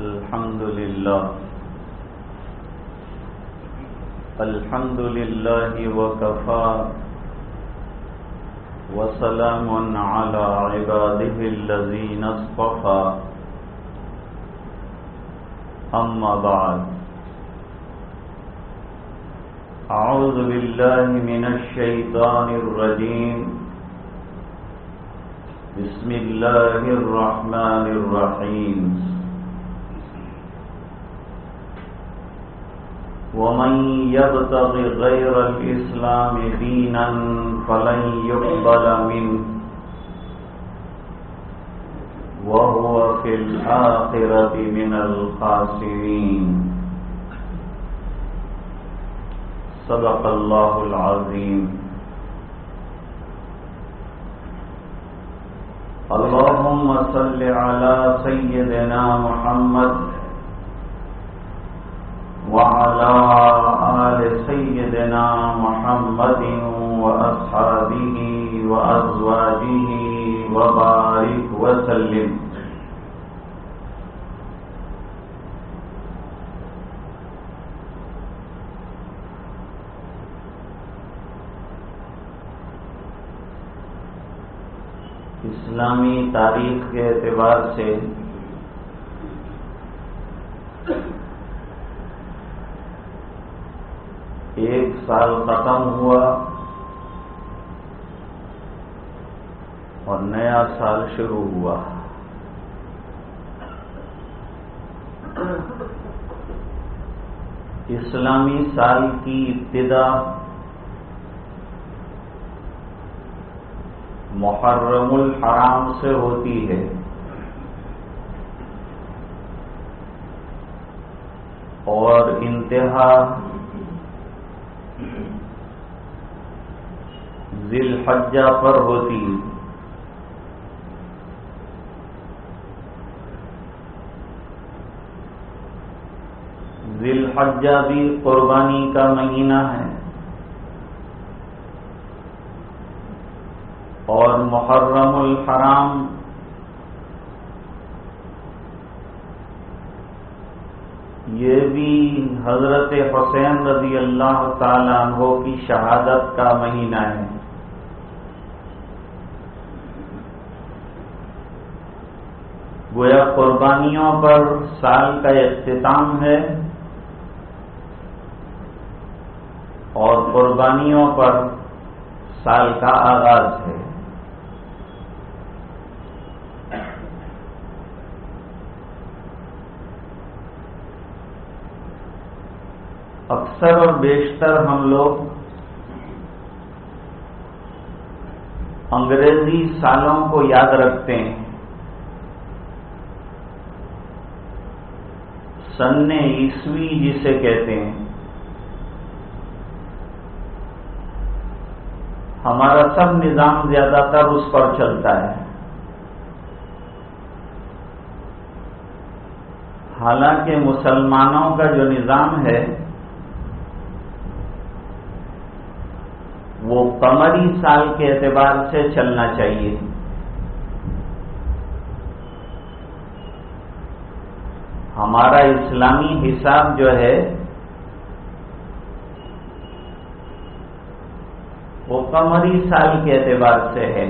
الحمد لله وكفى وسلام على عباده الذين اصطفى أما بعد أعوذ بالله من الشيطان الرجيم بسم الله الرحمن الرحيم ومن يبتغ غير الإسلام دينا فلن يقبل منه وهو في الآخرة من الخاسرين صدق الله العظيم اللهم صل على سيدنا محمد وعلى آل سيدنا محمد وأصحابه وأزواجه وبارك وسلم اسلامی تاریخ کے اعتبار سے ایک سال ختم ہوا اور نیا سال شروع ہوا. اسلامی سال کی ابتدا محرم الحرام سے ہوتی ہے اور انتہا ذی الحجہ پر ہوتی ہے. ذی الحجہ بھی قربانی کا مہینہ ہے اور محرم الحرام یہ بھی حضرت حسین رضی اللہ تعالی عنہ کی شہادت کا مہینہ ہے. گویا قربانیوں پر سال کا اختتام ہے اور قربانیوں پر سال کا آغاز ہے. اکثر اور بیشتر ہم لوگ انگریزی سالوں کو یاد رکھتے ہیں. سن عیسوی جسے کہتے ہیں. ہمارا سب نظام زیادہ تر اس پر چلتا ہے. حالانکہ مسلمانوں کا جو نظام ہے وہ قمری سال کے اعتبار سے چلنا چاہیے. ہمارا اسلامی حساب جو ہے وہ قمری سال کے اعتبار سے ہے.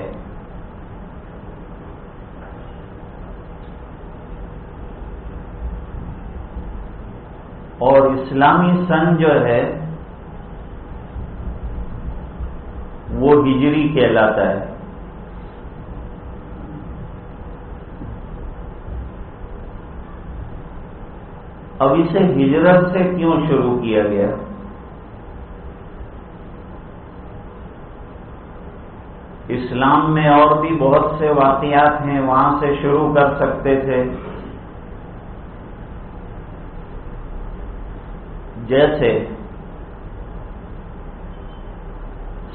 اور اسلامی سن جو ہے وہ ہجری کہلاتا ہے. اب اسے ہجرت سے کیوں شروع کیا گیا؟ اسلام میں اور بھی بہت سے واقعات ہیں، وہاں سے شروع کر سکتے تھے. جیسے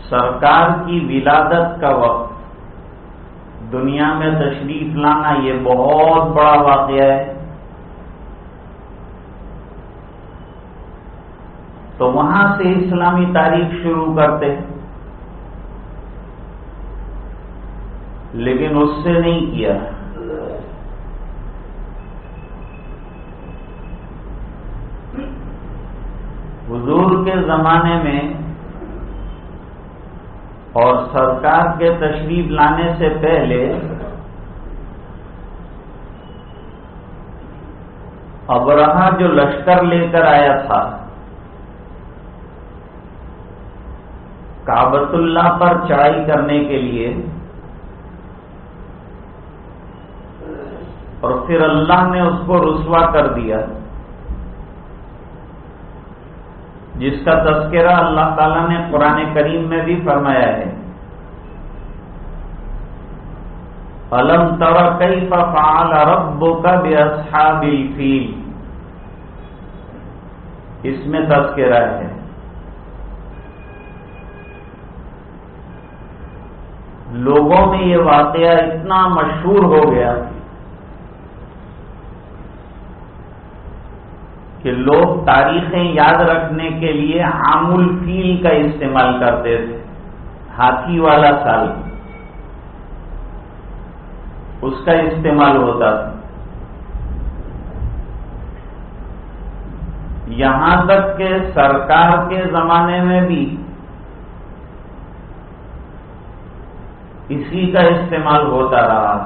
سرکار کی ولادت کا وقت، دنیا میں تشریف لانا، یہ بہت بڑا واقعہ ہے. تو وہاں سے اسلامی تاریخ شروع کرتے، لیکن اس سے نہیں کیا. حضور کے زمانے میں اور سرکار کے تشریف لانے سے پہلے ابرہہ جو لشکر لے کر آیا تھا کعبۃ اللہ پر چڑھائی کرنے کے لیے، اور پھر اللہ نے اس کو رسوا کر دیا، جس کا تذکرہ اللہ تعالیٰ نے قرآن کریم میں بھی فرمایا ہے، أَلَمْ تَرَ كَيْفَ فَعَلَ رَبُّكَ بِأَصْحَابِ الْفِيلِ، اس میں تذکرہ ہے۔ لوگوں میں یہ واقعہ اتنا مشہور ہو گیا کہ لوگ تاریخیں یاد رکھنے کے لیے عام الفیل کا استعمال کرتے تھے، ہاتھی والا سال، اس کا استعمال ہوتا تھا۔ یہاں تک کہ سرکار کے زمانے میں بھی اسی کا استعمال ہوتا رہا۔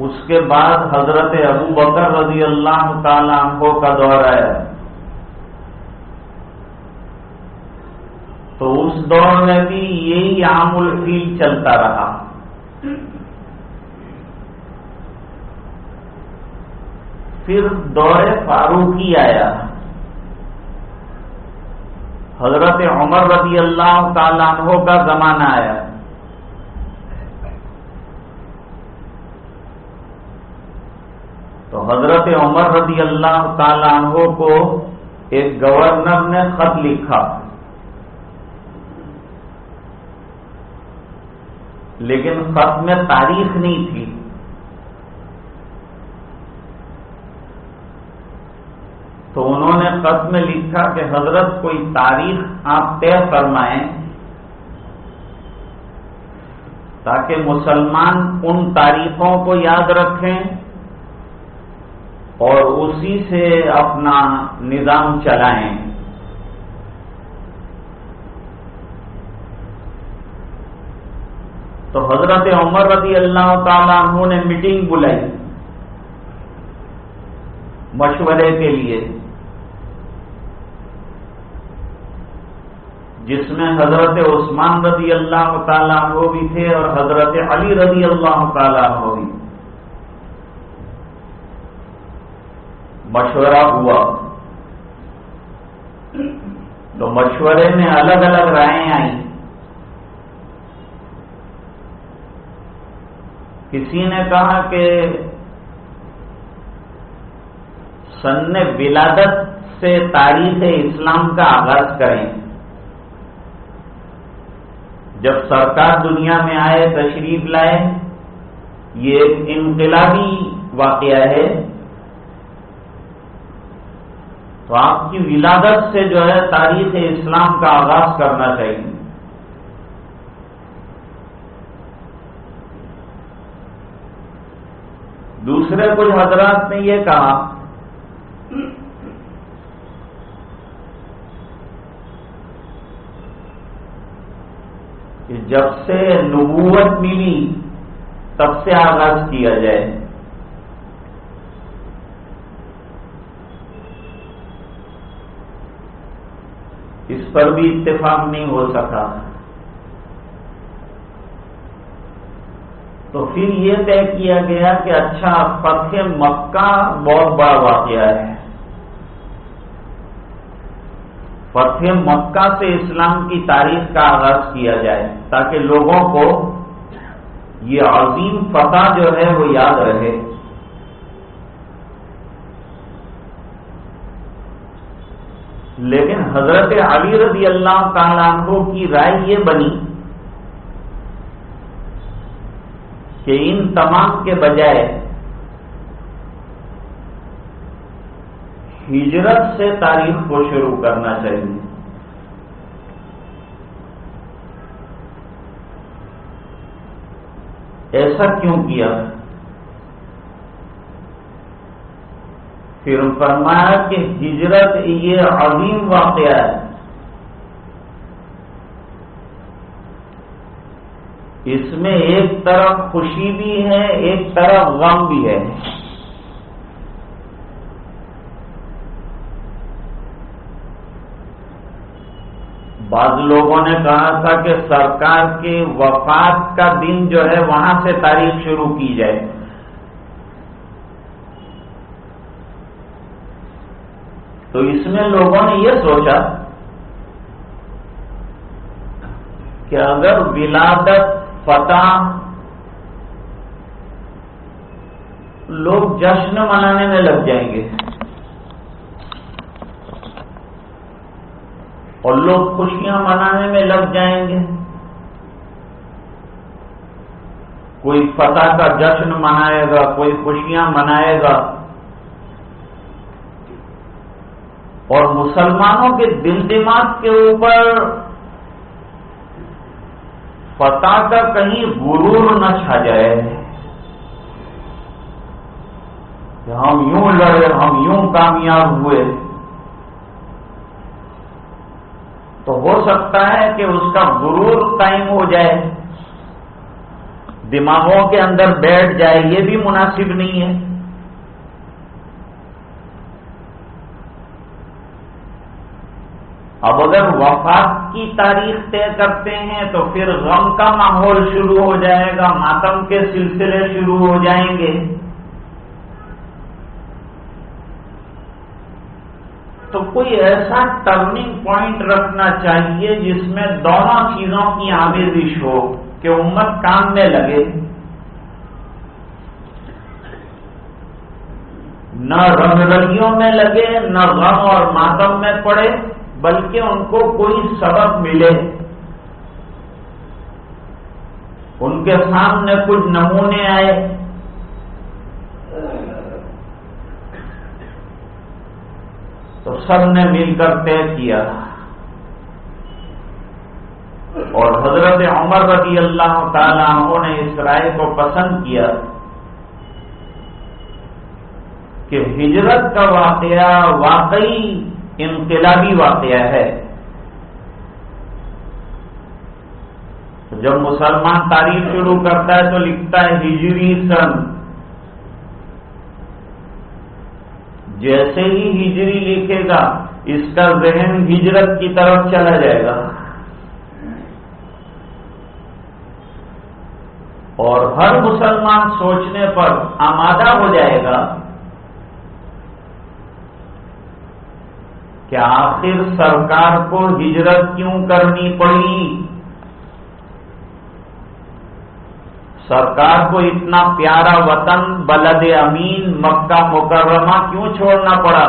اس کے بعد حضرت ابو بکر رضی اللہ تعالی عنہ کا دور آیا، تو اس دور میں بھی یہی عام الفیل چلتا رہا۔ پھر دور فاروقی آیا، حضرت عمر رضی اللہ تعالی عنہ کا زمانہ آیا، تو حضرت عمر رضی اللہ تعالی عنہ کو ایک گورنر نے خط لکھا، لیکن خط میں تاریخ نہیں تھی۔ تو انہوں نے خط میں لکھا کہ حضرت کوئی تاریخ آپ طے فرمائیں تاکہ مسلمان ان تاریخوں کو یاد رکھیں اور اسی سے اپنا نظام چلائیں۔ تو حضرت عمر رضی اللہ تعالی عنہ نے میٹنگ بلائی مشورے کے لیے، جس میں حضرت عثمان رضی اللہ تعالی عنہ بھی تھے اور حضرت علی رضی اللہ تعالی عنہ بھی۔ مشورہ ہوا تو مشورے میں الگ الگ رائیں آئیں۔ کسی نے کہا کہ سن ولادت سے تاریخ اسلام کا آغاز کریں، جب سرکار دنیا میں آئے، تشریف لائے، یہ ایک انقلابی واقعہ ہے، تو آپ کی ولادت سے جو ہے تاریخ اسلام کا آغاز کرنا چاہیے۔ دوسرے کچھ حضرات نے یہ کہا کہ جب سے نبوت ملی تب سے آغاز کیا جائے۔ اس پر بھی اتفاق نہیں ہو سکا، تو پھر یہ طے کیا گیا کہ اچھا فتح مکہ بہت بڑا واقعہ ہے، فتح مکہ سے اسلام کی تاریخ کا آغاز کیا جائے تاکہ لوگوں کو یہ عظیم فتح جو ہے وہ یاد رہے۔ لیکن حضرت علی رضی اللہ تعالی عنہ کی رائے یہ بنی کہ ان تمام کے بجائے ہجرت سے تاریخ کو شروع کرنا چاہیے۔ ایسا کیوں کیا؟ پھر فرمایا کہ ہجرت یہ عظیم واقعہ ہے، اس میں ایک طرف خوشی بھی ہے، ایک طرف غم بھی ہے۔ بعض لوگوں نے کہا تھا کہ سرکار کی وفات کا دن جو ہے وہاں سے تاریخ شروع کی جائے، تو اس میں لوگوں نے یہ سوچا کہ اگر ولادت فتح لوگ جشن منانے میں لگ جائیں گے اور لوگ خوشیاں منانے میں لگ جائیں گے، کوئی فتح کا جشن منائے گا، کوئی خوشیاں منائے گا، اور مسلمانوں کے دل دماغ کے اوپر فتح کا کہیں غرور نہ چھا جائے کہ ہم یوں لڑے، ہم یوں کامیاب ہوئے، تو ہو سکتا ہے کہ اس کا غرور قائم ہو جائے، دماغوں کے اندر بیٹھ جائے، یہ بھی مناسب نہیں ہے۔ اب اگر وفات کی تاریخ طے کرتے ہیں تو پھر غم کا ماحول شروع ہو جائے گا، ماتم کے سلسلے شروع ہو جائیں گے، تو کوئی ایسا ٹرننگ پوائنٹ رکھنا چاہیے جس میں دونوں چیزوں کی آمیزش ہو کہ امت کام میں لگے، نہ رنگ رلیوں میں لگے، نہ غم اور ماتم میں پڑے، بلکہ ان کو کوئی سبق ملے، ان کے سامنے کچھ نمونے آئے۔ تو سب نے مل کر طے کیا، اور حضرت عمر رضی اللہ تعالی عنہ نے اس رائے کو پسند کیا کہ ہجرت کا واقعہ واقعی انقلابی واقعہ ہے۔ جب مسلمان تاریخ شروع کرتا ہے تو لکھتا ہے ہجری سن، جیسے ہی ہجری لکھے گا اس کا ذہن ہجرت کی طرف چلا جائے گا، اور ہر مسلمان سوچنے پر آمادہ ہو جائے گا کہ آخر سرکار کو ہجرت کیوں کرنی پڑی، سرکار کو اتنا پیارا وطن بلد امین مکہ مکرمہ کیوں چھوڑنا پڑا،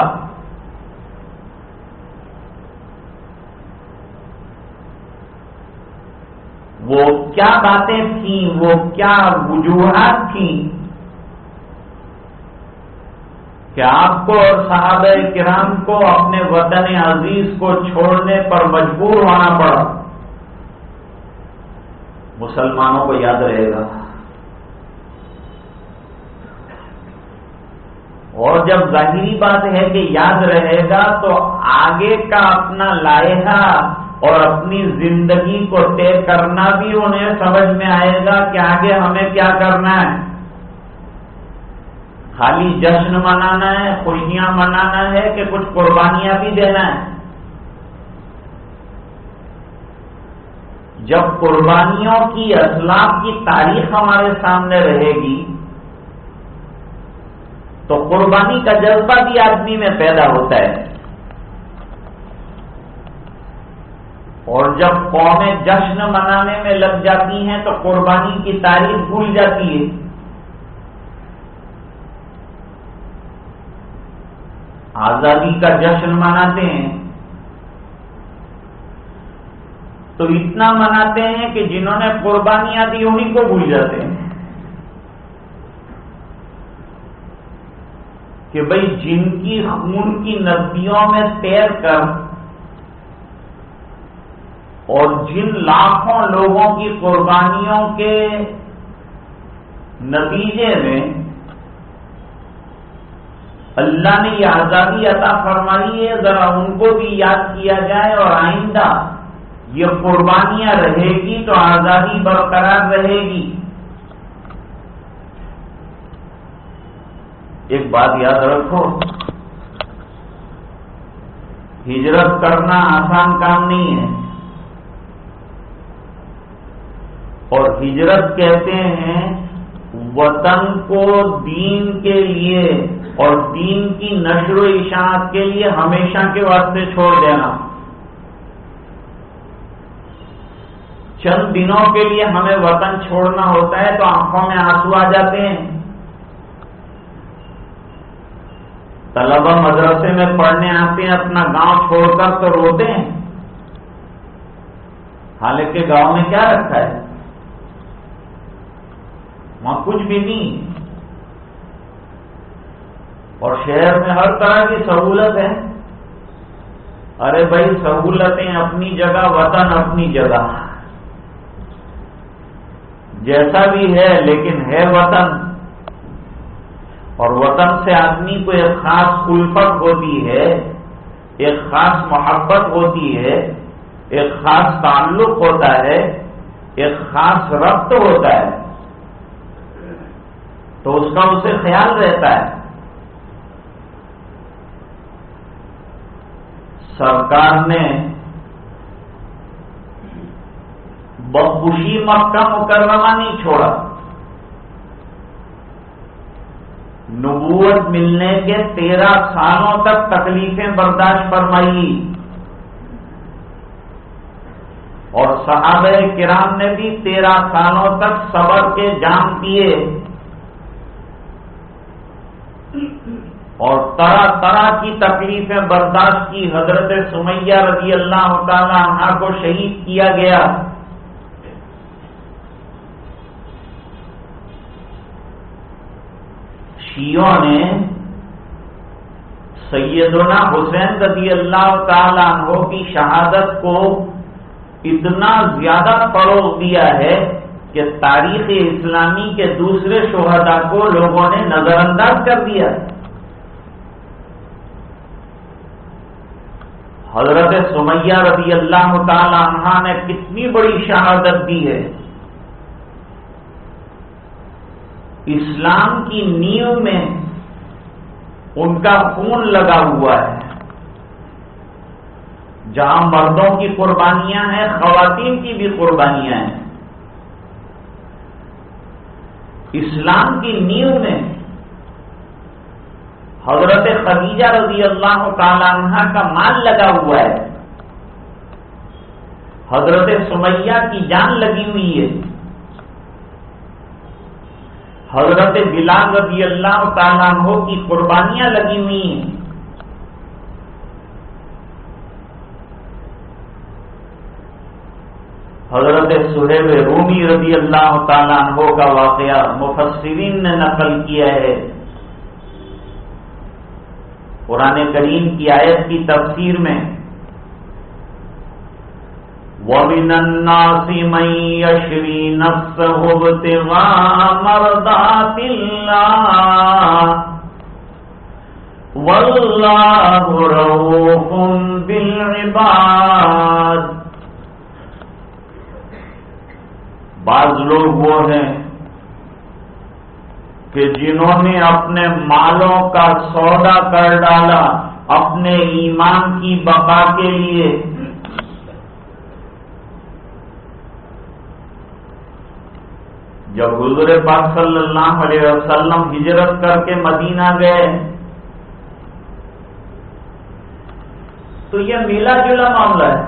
وہ کیا باتیں تھیں، وہ کیا وجوہات تھیں کہ آپ کو اور صحابہ کرام کو اپنے وطن عزیز کو چھوڑنے پر مجبور ہونا پڑا۔ مسلمانوں کو یاد رہے گا، اور جب ظاہری بات ہے کہ یاد رہے گا تو آگے کا اپنا لائحہ اور اپنی زندگی کو طے کرنا بھی انہیں سمجھ میں آئے گا کہ آگے ہمیں کیا کرنا ہے۔ خالی جشن منانا ہے، خوشیاں منانا ہے کہ کچھ قربانیاں بھی دینا ہے۔ جب قربانیوں کی اسلاف کی تاریخ ہمارے سامنے رہے گی تو قربانی کا جذبہ بھی آدمی میں پیدا ہوتا ہے، اور جب قومیں جشن منانے میں لگ جاتی ہیں تو قربانی کی تاریخ بھول جاتی ہے۔ آزادی کا جشن مناتے ہیں تو اتنا مناتے ہیں کہ جنہوں نے قربانیاں دی انہیں کو بھول جاتے ہیں کہ بھئی جن کی خون کی ندیوں میں تیر کر اور جن لاکھوں لوگوں کی قربانیوں کے نتیجے میں اللہ نے یہ آزادی عطا فرمائی ہے، ذرا ان کو بھی یاد کیا جائے، اور آئندہ یہ قربانیاں رہے گی تو آزادی برقرار رہے گی۔ ایک بات یاد رکھو، ہجرت کرنا آسان کام نہیں ہے، اور ہجرت کہتے ہیں وطن کو دین کے لیے اور دین کی نشر و اشاعت کے لیے ہمیشہ کے واسطے چھوڑ دینا۔ چند دنوں کے لیے ہمیں وطن چھوڑنا ہوتا ہے تو آنکھوں میں آنسو آ جاتے ہیں۔ طلبہ مدرسے میں پڑھنے آتے ہیں، اپنا گاؤں چھوڑ کر تو روتے ہیں، حالانکہ گاؤں میں کیا رکھا ہے؟ وہاں کچھ بھی نہیں، اور شہر میں ہر طرح کی سہولت ہے۔ ارے بھائی سہولتیں اپنی جگہ، وطن اپنی جگہ، جیسا بھی ہے لیکن ہے وطن، اور وطن سے آدمی کو ایک خاص الفت ہوتی ہے، ایک خاص محبت ہوتی ہے، ایک خاص تعلق ہوتا ہے، ایک خاص ربط ہوتا ہے، تو اس کا اسے خیال رہتا ہے۔ سرکار نے بخوشی مکہ مکرمہ نہیں چھوڑا، نبوت ملنے کے 13 سالوں تک تکلیفیں برداشت فرمائی، اور صحابہ کرام نے بھی 13 سالوں تک صبر کے جام کیے، اور طرح طرح کی تکلیفیں برداشت کی۔ حضرت سمیہ رضی اللہ تعالی عنہا کو شہید کیا گیا، شیعوں نے سیدنا حسین رضی اللہ تعالی عنہ کی شہادت کو اتنا زیادہ فروغ دیا ہے کہ تاریخ اسلامی کے دوسرے شہداء کو لوگوں نے نظر انداز کر دیا۔ حضرت سمیہ رضی اللہ تعالی عنہا نے کتنی بڑی شہادت دی ہے، اسلام کی نیو میں ان کا خون لگا ہوا ہے۔ جہاں مردوں کی قربانیاں ہیں، خواتین کی بھی قربانیاں ہیں۔ اسلام کی نیو میں حضرت خدیجہ رضی اللہ تعالی عنہا کا مال لگا ہوا ہے، حضرت سمیہ کی جان لگی ہوئی ہے، حضرت بلال رضی اللہ تعالیٰ عنہ کی قربانیاں لگی ہوئی ہیں۔ حضرت صہیب رومی رضی اللہ تعالیٰ عنہ کا واقعہ مفسرین نے نقل کیا ہے۔ قرآن کریم کی آیت کی تفسیر میں وَمِنَ النَّاسِ مَن يَشْرِي نَفْسَهُ ابْتِغَاءَ مَرْضَاتِ اللَّهِ وَاللَّهُ رَءُوفٌ بِالْعِبَادِ۔ بعض لوگ وہ ہیں کہ جنہوں نے اپنے مالوں کا سودا کر ڈالا اپنے ایمان کی بقا کے لیے۔ جب حضور پاک صلی اللہ علیہ وسلم ہجرت کر کے مدینہ گئے تو یہ ملا جلا معاملہ ہے۔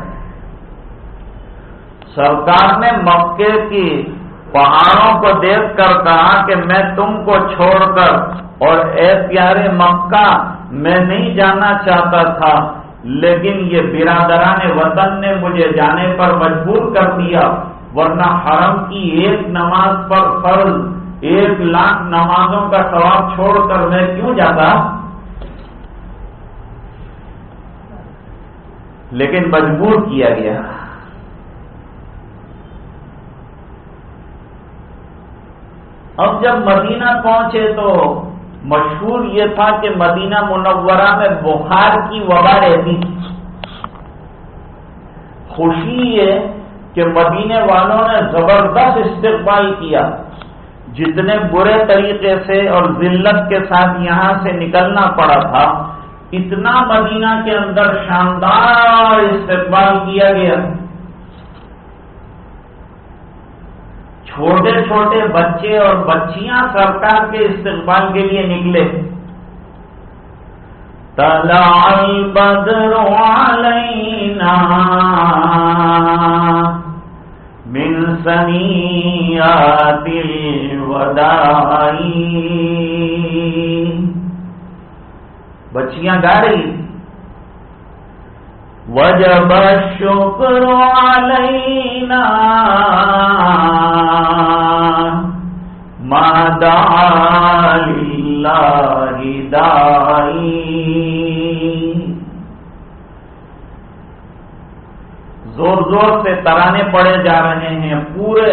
سرکار نے مکے کی پہاڑوں کو دیکھ کر کہا کہ میں تم کو چھوڑ کر اور اے پیارے مکہ میں نہیں جانا چاہتا تھا، لیکن یہ برادران وطن نے مجھے جانے پر مجبور کر دیا، ورنہ حرم کی ایک نماز پر فرض 1,00,000 نمازوں کا ثواب چھوڑ کر میں کیوں جاتا؟ لیکن مجبور کیا گیا۔ اب جب مدینہ پہنچے تو مشہور یہ تھا کہ مدینہ منورہ میں بخار کی وبا رہتی تھی۔ خوشی یہ کہ مدینے والوں نے زبردست استقبال کیا، جتنے برے طریقے سے اور ذلت کے ساتھ یہاں سے نکلنا پڑا تھا، اتنا مدینہ کے اندر شاندار استقبال کیا گیا۔ چھوٹے چھوٹے بچے اور بچیاں سرکار کے استقبال کے لیے نکلے۔ طلع البدر علینا من ثنیات الوداع، بچیاں گا رہی، وجب الشکر علینا ما دعا للہ داعی۔ زور زور سے ترانے پڑے جا رہے ہیں۔ پورے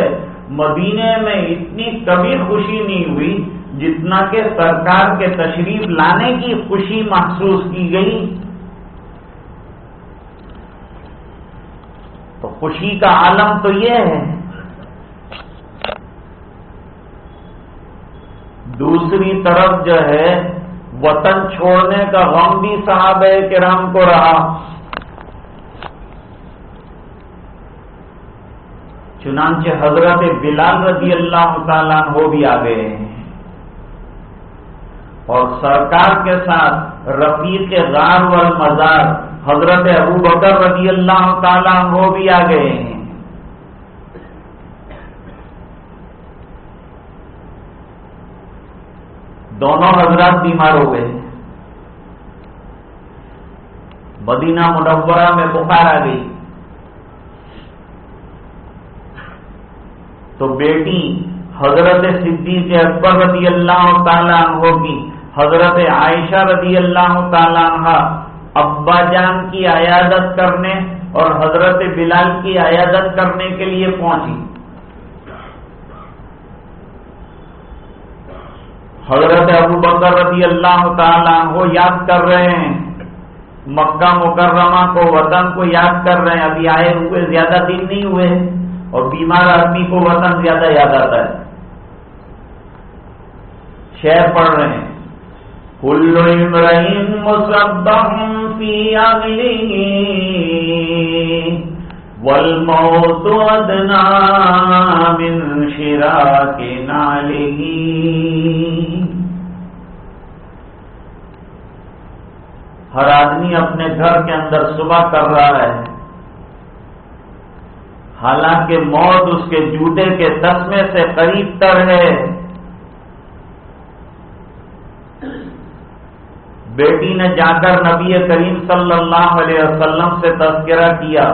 مدینے میں اتنی کبھی خوشی نہیں ہوئی جتنا کہ سرکار کے تشریف لانے کی خوشی محسوس کی گئی۔ تو خوشی کا عالم تو یہ ہے۔ دوسری طرف جو ہے وطن چھوڑنے کا غم بھی صحابہ کرام کو رہا۔ چنانچہ حضرت بلال رضی اللہ تعالیٰ عنہ بھی آ گئے ہیں، اور سرکار کے ساتھ رفیق غار والمزار حضرت ابوبکر رضی اللہ تعالیٰ عنہ بھی آ گئے ہیں۔ دونوں حضرات بیمار ہو گئے، مدینہ منورہ میں بخار آ گئی۔ تو بیٹی حضرت صدیق اکبر رضی اللہ تعالیٰ عنہ کی حضرت عائشہ رضی اللہ تعالیٰ عنہ ابا جان کی عیادت کرنے اور حضرت بلال کی عیادت کرنے کے لیے پہنچی۔ حضرت ابوبکر رضی اللہ تعالیٰ عنہ یاد کر رہے ہیں، مکہ مکرمہ کو، وطن کو یاد کر رہے ہیں۔ ابھی آئے ہوئے زیادہ دن نہیں ہوئے، اور بیمار آدمی کو وطن زیادہ یاد آتا ہے۔ شعر پڑھ رہے ہیں، کل امرئ مصبح فی اہلہ والموت ادنی من شراک نعلہ۔ ہر آدمی اپنے گھر کے اندر صبح کر رہا ہے، حالانکہ موت اس کے جوتے کے تسمے سے قریب تر ہے۔ بیٹی نے جا کر نبی کریم صلی اللہ علیہ وسلم سے تذکرہ کیا۔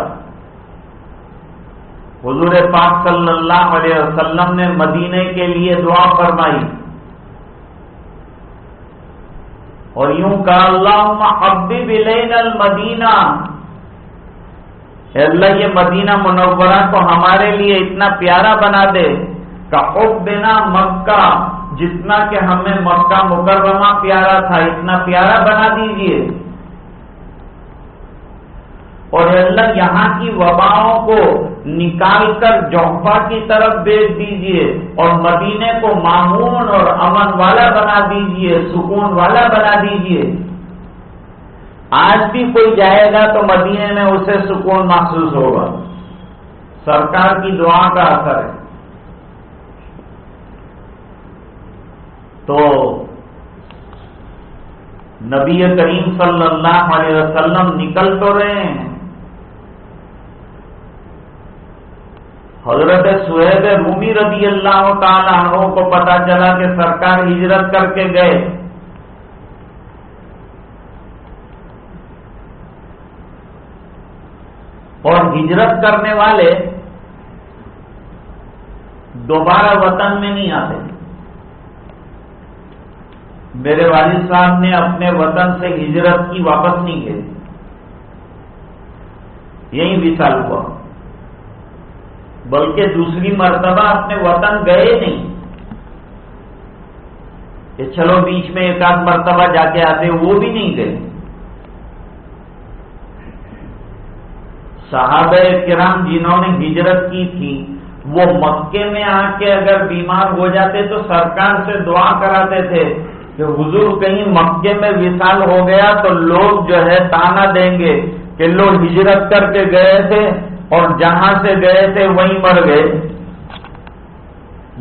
حضور پاک صلی اللہ علیہ وسلم نے مدینے کے لیے دعا فرمائی اور یوں کہا، اللہم حبب الینا المدینہ، اے اللہ یہ مدینہ منورہ کو ہمارے لیے اتنا پیارا بنا دے کہ حبنا مکہ، جتنا کہ ہمیں مکہ مکرمہ پیارا تھا اتنا پیارا بنا دیجئے، اور اے اللہ یہاں کی وباؤں کو نکال کر جوفا کی طرف بھیج دیجئے اور مدینے کو مامون اور امن والا بنا دیجئے، سکون والا بنا دیجئے۔ آج بھی کوئی جائے گا تو مدینے میں اسے سکون محسوس ہوگا، سرکار کی دعا کا اثر ہے۔ تو نبی کریم صلی اللہ علیہ وسلم نکل تو رہے ہیں، حضرت سہیب رومی رضی اللہ تعالیٰ عنہ کو پتا چلا کہ سرکار ہجرت کر کے گئے، اور ہجرت کرنے والے دوبارہ وطن میں نہیں آتے۔ میرے والد صاحب نے اپنے وطن سے ہجرت کی، واپس نہیں گئے، یہی وصال ہوا، بلکہ دوسری مرتبہ اپنے وطن گئے نہیں۔ کہ چلو بیچ میں ایک آدھ مرتبہ جا کے آتے، وہ بھی نہیں گئے۔ صحابہ کرام جنہوں نے ہجرت کی تھی وہ مکے میں آ کے اگر بیمار ہو جاتے تو سرکار سے دعا کراتے تھے کہ حضور کہیں مکے میں وصال ہو گیا تو لوگ جو ہے تانا دیں گے کہ لوگ ہجرت کر کے گئے تھے اور جہاں سے گئے تھے وہیں مر گئے۔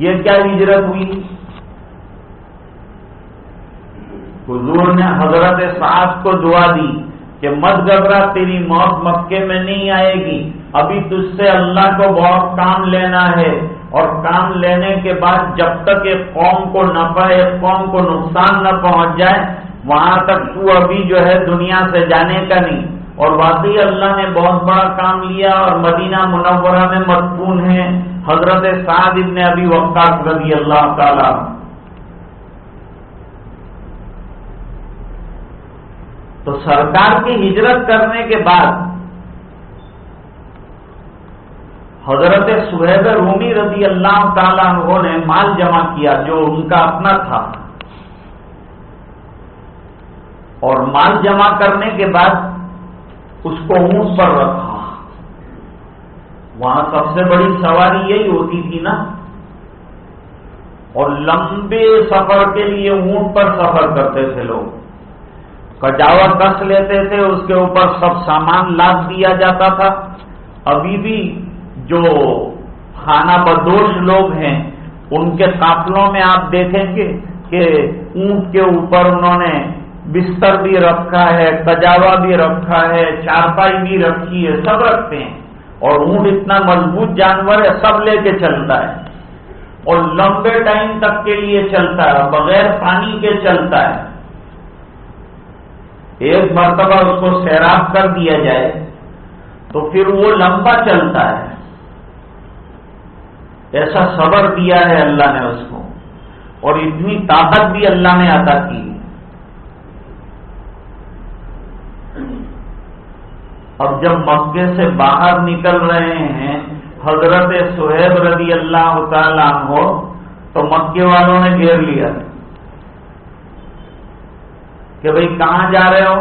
یہ کیا ہجرت ہوئی؟ حضور نے حضرت سعد کو دعا دی کہ مت گھبرا، تیری موت مکے میں نہیں آئے گی، ابھی تجھ سے اللہ کو بہت کام لینا ہے، اور کام لینے کے بعد جب تک ایک قوم کو نفع، ایک قوم کو نقصان نہ پہنچ جائے وہاں تک تو ابھی جو ہے دنیا سے جانے کا نہیں۔ اور واقعی اللہ نے بہت بڑا کام لیا اور مدینہ منورہ میں مدفون ہیں حضرت سعد ابن ابی وقاص رضی اللہ تعالی۔ تو سرکار کی ہجرت کرنے کے بعد حضرت صہیب رومی رضی اللہ تعالیٰ عنہ نے مال جمع کیا جو ان کا اپنا تھا، اور مال جمع کرنے کے بعد اس کو اونٹ پر رکھا۔ وہاں سب سے بڑی سواری یہی ہوتی تھی نا، اور لمبے سفر کے لیے اونٹ پر سفر کرتے تھے لوگ، کجاوا کس لیتے تھے، اس کے اوپر سب سامان لاد دیا جاتا تھا۔ ابھی بھی جو خانہ بدوش لوگ ہیں ان کے قافلوں میں آپ دیکھیں گے کہ اونٹ کے اوپر انہوں نے بستر بھی رکھا ہے، کجاوا بھی رکھا ہے، چارپائی بھی رکھی ہے، سب رکھتے ہیں، اور اونٹ اتنا مضبوط جانور ہے سب لے کے چلتا ہے، اور لمبے ٹائم تک کے لیے چلتا ہے، بغیر پانی کے چلتا ہے۔ ایک مرتبہ اس کو سیراب کر دیا جائے تو پھر وہ لمبا چلتا ہے، ایسا صبر دیا ہے اللہ نے اس کو، اور اتنی طاقت بھی اللہ نے عطا کی۔ اب جب مکے سے باہر نکل رہے ہیں حضرت صہیب رضی اللہ تعالیٰ عنہ تو مکے والوں نے گھیر لیا کہ بھئی کہاں جا رہے ہو؟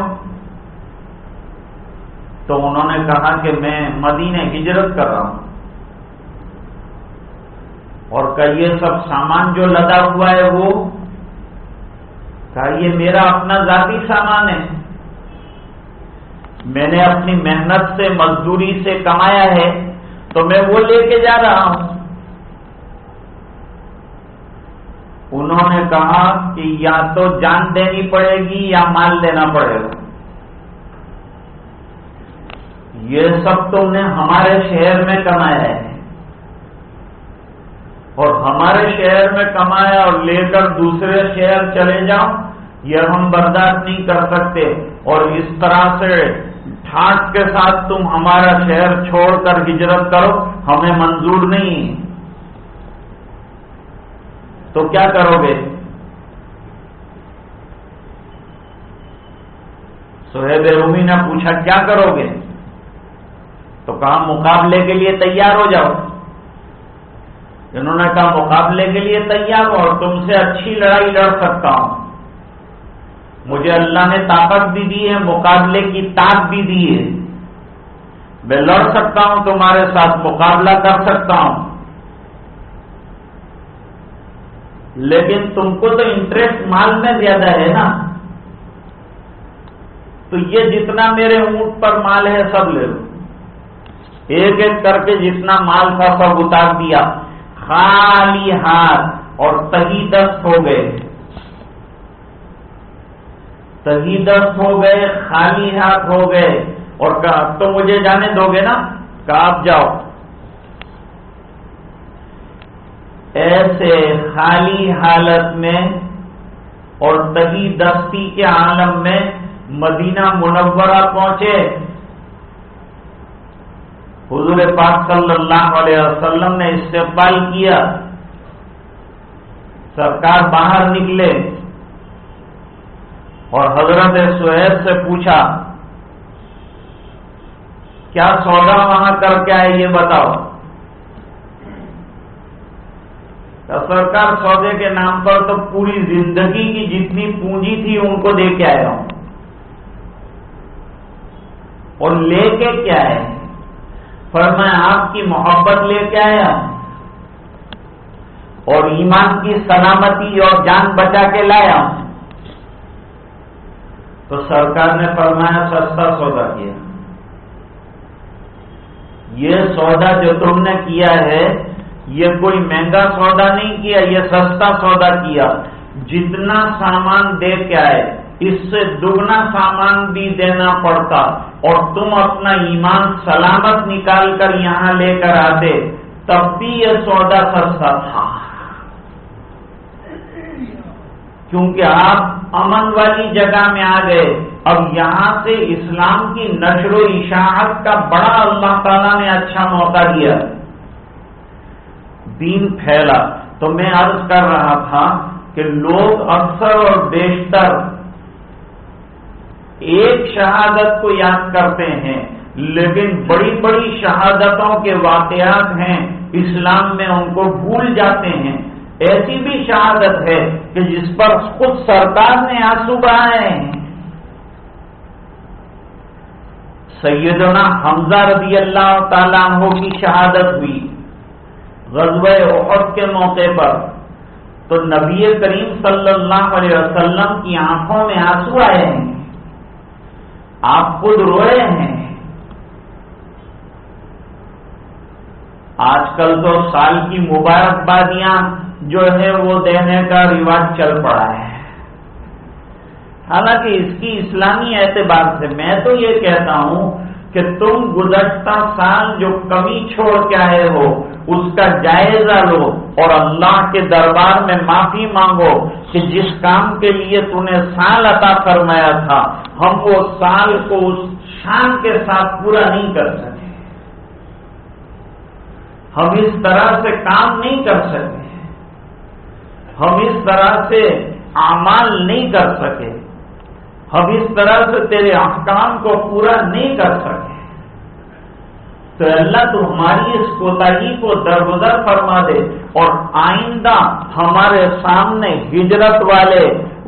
تو انہوں نے کہا کہ میں مدینے ہجرت کر رہا ہوں، اور کہ یہ سب سامان جو لدا ہوا ہے وہ کہا یہ میرا اپنا ذاتی سامان ہے، میں نے اپنی محنت سے مزدوری سے کمایا ہے تو میں وہ لے کے جا رہا ہوں۔ انہوں نے کہا کہ یا تو جان دینی پڑے گی یا مال دینا پڑے گا، یہ سب تم نے ہمارے شہر میں کمایا ہے، اور ہمارے شہر میں کمایا اور لے کر دوسرے شہر چلے جاؤ، یہ ہم برداشت نہیں کر سکتے، اور اس طرح سے ٹھاٹ کے ساتھ تم ہمارا شہر چھوڑ کر ہجرت کرو، ہمیں منظور نہیں۔ تو کیا کرو گے؟ صہیب رومی نے پوچھا کیا کرو گے؟ تو کہا مقابلے کے لیے تیار ہو جاؤ۔ انہوں نے کہا مقابلے کے لیے تیار ہو، اور تم سے اچھی لڑائی لڑ سکتا ہوں، مجھے اللہ نے طاقت بھی دی ہے، مقابلے کی طاقت بھی دی ہے، میں لڑ سکتا ہوں تمہارے ساتھ، مقابلہ کر سکتا ہوں، لیکن تم کو تو انٹرسٹ مال میں زیادہ ہے نا، تو یہ جتنا میرے اونٹ پر مال ہے سب لے لو۔ ایک ایک کر کے جتنا مال تھا سب اتار دیا، خالی ہاتھ، اور تہی دست ہو گئے، تہی دست ہو گئے، خالی ہاتھ ہو گئے، اور کہا تو مجھے جانے دو گے نا؟ کہا آپ جاؤ۔ ایسے خالی حالت میں اور تہی دستی کے عالم میں مدینہ منورہ پہنچے۔ حضور پاک صلی اللہ علیہ وسلم نے استقبال کیا، سرکار باہر نکلے اور حضرت صہیب سے پوچھا کیا سودا وہاں کر کے آئے یہ بتاؤ۔ سرکار سودے کے نام پر تو پوری زندگی کی جتنی پونجی تھی ان کو دے کے آیا ہوں، اور لے کے کیا ہے؟ فرمایا آپ کی محبت لے کے آیا ہوں اور ایمان کی سلامتی اور جان بچا کے لایا ہوں۔ تو سرکار نے فرمایا سستا سودا کیا، یہ سودا جو تم نے کیا ہے یہ کوئی مہنگا سودا نہیں کیا، یہ سستا سودا کیا۔ جتنا سامان دے کے آئے اس سے دگنا سامان بھی دینا پڑتا، اور تم اپنا ایمان سلامت نکال کر یہاں لے کر آتے تب بھی یہ سودا سستا تھا، کیونکہ آپ امن والی جگہ میں آ گئے۔ اب یہاں سے اسلام کی نشر و اشاعت کا بڑا اللہ تعالیٰ نے اچھا موقع دیا، دین پھیلا۔ تو میں عرض کر رہا تھا کہ لوگ اکثر اور بیشتر ایک شہادت کو یاد کرتے ہیں، لیکن بڑی بڑی شہادتوں کے واقعات ہیں اسلام میں ان کو بھول جاتے ہیں۔ ایسی بھی شہادت ہے کہ جس پر خود سرکار نے آنسو بہائے ہیں۔ سیدنا حمزہ رضی اللہ تعالیٰ عنہ کی شہادت ہوئی غزوہ احد کے موقع پر، تو نبی کریم صلی اللہ علیہ وسلم کی آنکھوں میں آنسو آئے ہیں، آپ خود روئے ہیں۔ آج کل تو سال کی مبارکبادیاں جو ہے وہ دینے کا رواج چل پڑا ہے، حالانکہ اس کی اسلامی اعتبار سے میں تو یہ کہتا ہوں کہ تم گزشتہ سال جو کمی چھوڑ کے آئے ہو اس کا جائزہ لو اور اللہ کے دربار میں معافی مانگو کہ جس کام کے لیے تم نے سال عطا فرمایا تھا ہم وہ سال کو اس شان کے ساتھ پورا نہیں کر سکے، ہم اس طرح سے کام نہیں کر سکے، ہم اس طرح سے اعمال نہیں کر سکے، ہم اس طرح سے تیرے احکام کو پورا نہیں کر سکے۔ تو اللہ تو ہماری اس کوتاہی کو درگزر فرما دے اور آئندہ ہمارے سامنے ہجرت والے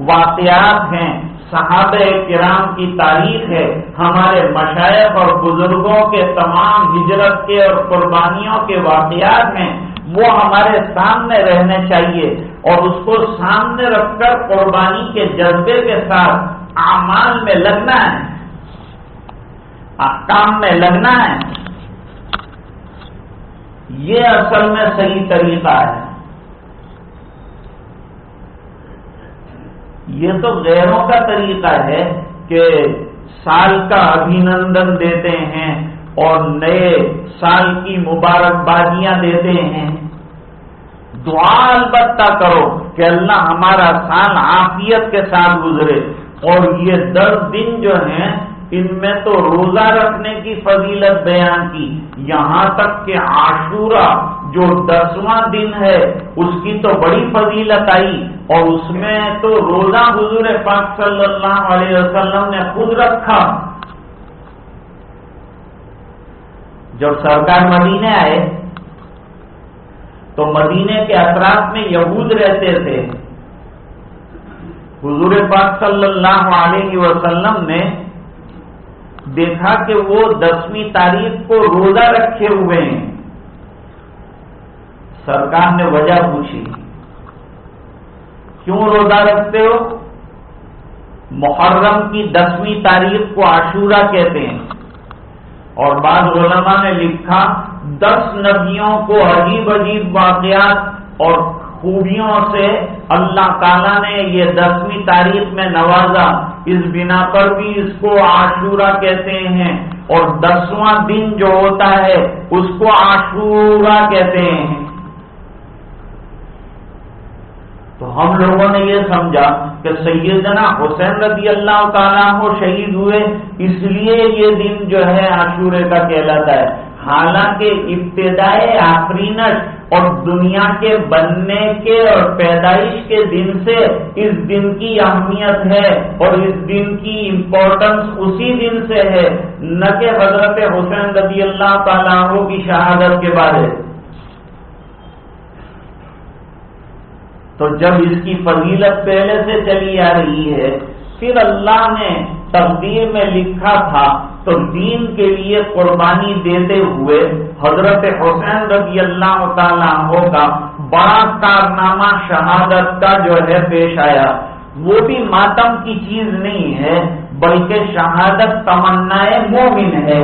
واقعات ہیں، صحابہ کرام کی تاریخ ہے، ہمارے مشائخ اور بزرگوں کے تمام ہجرت کے اور قربانیوں کے واقعات ہیں، وہ ہمارے سامنے رہنے چاہیے، اور اس کو سامنے رکھ کر قربانی کے جذبے کے ساتھ اعمال میں لگنا ہے، احکام میں لگنا ہے۔ یہ اصل میں صحیح طریقہ ہے۔ یہ تو غیروں کا طریقہ ہے کہ سال کا ابھینندن دیتے ہیں اور نئے سال کی مبارکبادیاں دیتے ہیں۔ دعا البتہ کرو کہ اللہ ہمارا سال عافیت کے ساتھ گزرے، اور یہ 10 دن جو ہیں ان میں تو روزہ رکھنے کی فضیلت بیان کی، یہاں تک کہ عاشورہ جو 10واں دن ہے اس کی تو بڑی فضیلت آئی، اور اس میں تو روزہ حضور پاک صلی اللہ علیہ وسلم نے خود رکھا۔ جب سرکار مدینے آئے تو مدینے کے اطراف میں یہود رہتے تھے، حضور پاک صلی اللہ علیہ وسلم نے دیکھا کہ وہ 10ویں تاریخ کو روزہ رکھے ہوئے ہیں۔ سرکار نے وجہ پوچھی، کیوں روزہ رکھتے ہو؟ محرم کی 10ویں تاریخ کو عاشورہ کہتے ہیں، اور بعض علماء نے لکھا 10 نبیوں کو عجیب عجیب واقعات اور خوبیوں سے اللہ تعالیٰ نے یہ 10ویں تاریخ میں نوازا، اس بنا پر بھی اس کو عاشورہ کہتے ہیں، اور 10واں دن جو ہوتا ہے اس کو عاشورہ کہتے ہیں۔ تو ہم لوگوں نے یہ سمجھا کہ سیدنا حسین رضی اللہ تعالیٰ عنہ شہید ہوئے اس لیے یہ دن جو ہے عاشورے کا کہلاتا ہے، حالانکہ ابتدائے آفرینش اور دنیا کے بننے کے اور پیدائش کے دن سے اس دن کی اہمیت ہے اور اس دن کی امپورٹنس اسی دن سے ہے، نہ کہ حضرت حسین رضی اللہ تعالیٰ عنہ کی شہادت کے بعد ہے۔ تو جب اس کی فضیلت پہلے سے چلی آ رہی ہے، پھر اللہ نے تقدیر میں لکھا تھا، تو دین کے لیے قربانی دیتے ہوئے حضرت حسین رضی اللہ تعالیٰ عنہ کا بڑا کارنامہ شہادت کا جو ہے پیش آیا۔ وہ بھی ماتم کی چیز نہیں ہے، بلکہ شہادت تمنائے مومن ہے،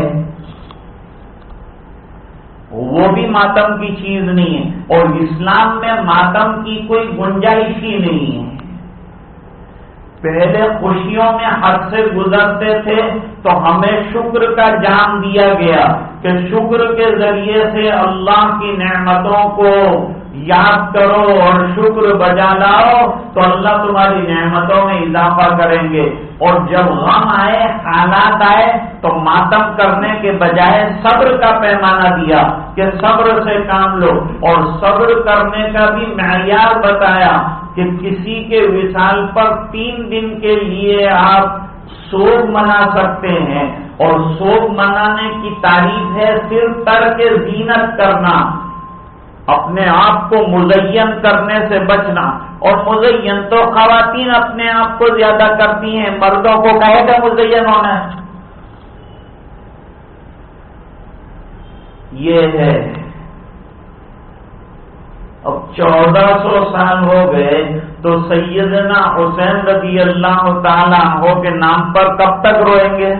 وہ بھی ماتم کی چیز نہیں ہے، اور اسلام میں ماتم کی کوئی گنجائش ہی نہیں ہے۔ پہلے خوشیوں میں حد سے گزرتے تھے تو ہمیں شکر کا جام دیا گیا کہ شکر کے ذریعے سے اللہ کی نعمتوں کو یاد کرو اور شکر بجا لاؤ تو اللہ تمہاری نعمتوں میں اضافہ کریں گے، اور جب غم آئے، حالات آئے تو ماتم کرنے کے بجائے صبر کا پیمانہ دیا کہ صبر سے کام لو، اور صبر کرنے کا بھی معیار بتایا کہ کسی کے وصال پر 3 دن کے لیے آپ سوگ منا سکتے ہیں، اور سوگ منانے کی تعریف ہے صرف ترک زینت کرنا، اپنے آپ کو مزین کرنے سے بچنا، اور مزین تو خواتین اپنے آپ کو زیادہ کرتی ہیں، مردوں کو کہے گا مزین ہونا ہے، یہ ہے۔ اب 1400 سال ہو گئے تو سیدنا حسین رضی اللہ تعالیٰ عنہ کے نام پر کب تک روئیں گے؟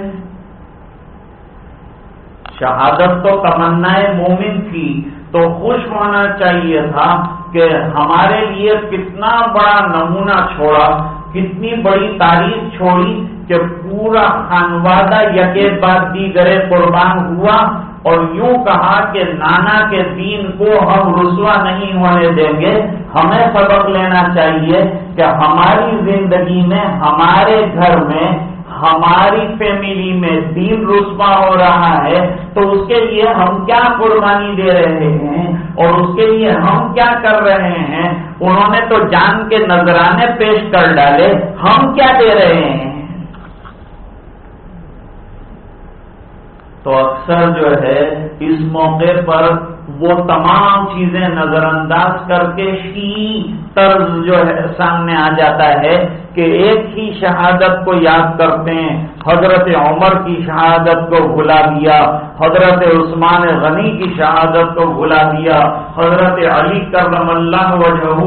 شہادت تو تمنائے مومن تھی، تو خوش ہونا چاہیے تھا کہ ہمارے لیے کتنا بڑا نمونہ چھوڑا، کتنی بڑی تاریخ چھوڑی کہ پورا خانوادہ یکے بعد دیگرے قربان ہوا، اور یوں کہا کہ نانا کے دین کو ہم رسوا نہیں ہونے دیں گے۔ ہمیں سبق لینا چاہیے کہ ہماری زندگی میں، ہمارے گھر میں، ہماری فیملی میں دین رسوا ہو رہا ہے تو اس کے لیے ہم کیا قربانی دے رہے ہیں اور اس کے لیے ہم کیا کر رہے ہیں۔ انہوں نے تو جان کے نذرانے پیش کر ڈالے، ہم کیا دے رہے ہیں؟ تو اکثر جو ہے اس موقع پر وہ تمام چیزیں نظر انداز کر کے شیعی طرز جو ہے سامنے آ جاتا ہے کہ ایک ہی شہادت کو یاد کرتے ہیں، حضرت عمر کی شہادت کو بھلا دیا، حضرت عثمان غنی کی شہادت کو بھلا دیا، حضرت علی کرم اللہ وجہہ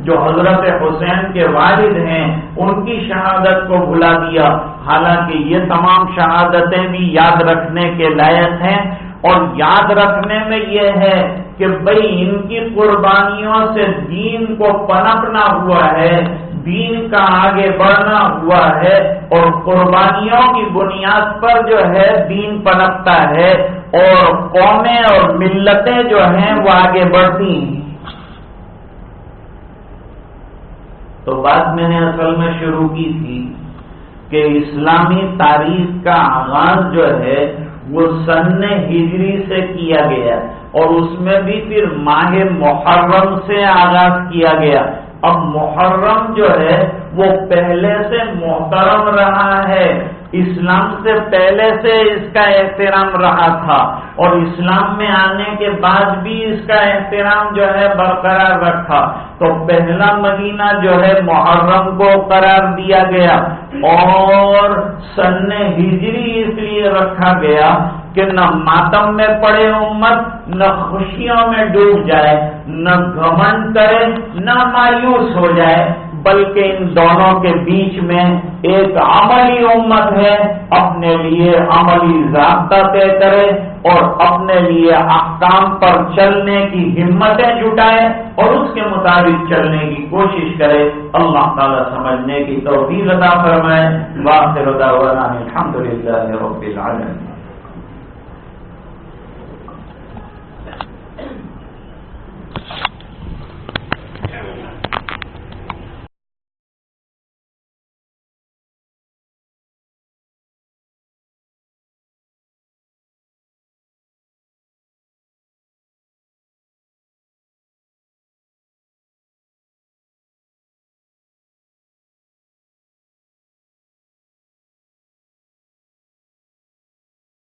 جو حضرت حسین کے والد ہیں ان کی شہادت کو بھلا دیا، حالانکہ یہ تمام شہادتیں بھی یاد رکھنے کے لائق ہیں۔ اور یاد رکھنے میں یہ ہے کہ بھئی ان کی قربانیوں سے دین کو پنپنا ہوا ہے، دین کا آگے بڑھنا ہوا ہے، اور قربانیوں کی بنیاد پر جو ہے دین پنپتا ہے اور قومیں اور ملتیں جو ہیں وہ آگے بڑھتی ہیں۔ تو بات میں نے اصل میں شروع کی تھی کہ اسلامی تاریخ کا آغاز جو ہے وہ سن ہجری سے کیا گیا، اور اس میں بھی پھر ماہ محرم سے آغاز کیا گیا۔ اب محرم جو ہے وہ پہلے سے محترم رہا ہے، اسلام سے پہلے سے اس کا احترام رہا تھا، اور اسلام میں آنے کے بعد بھی اس کا احترام جو ہے برقرار رکھا۔ تو پہلا مہینہ جو ہے محرم کو قرار دیا گیا، اور سن ہجری اس لیے رکھا گیا کہ نہ ماتم میں پڑے امت، نہ خوشیوں میں ڈوب جائے، نہ گھمنڈ کرے، نہ مایوس ہو جائے، بلکہ ان دونوں کے بیچ میں ایک عملی امت ہے، اپنے لیے عملی ضابطہ طے کرے اور اپنے لیے احکام پر چلنے کی ہمتیں جٹائے اور اس کے مطابق چلنے کی کوشش کرے۔ اللہ تعالیٰ سمجھنے کی توفیق عطا فرمائے۔ وآخر دعوانا الحمدللہ رب العالمین۔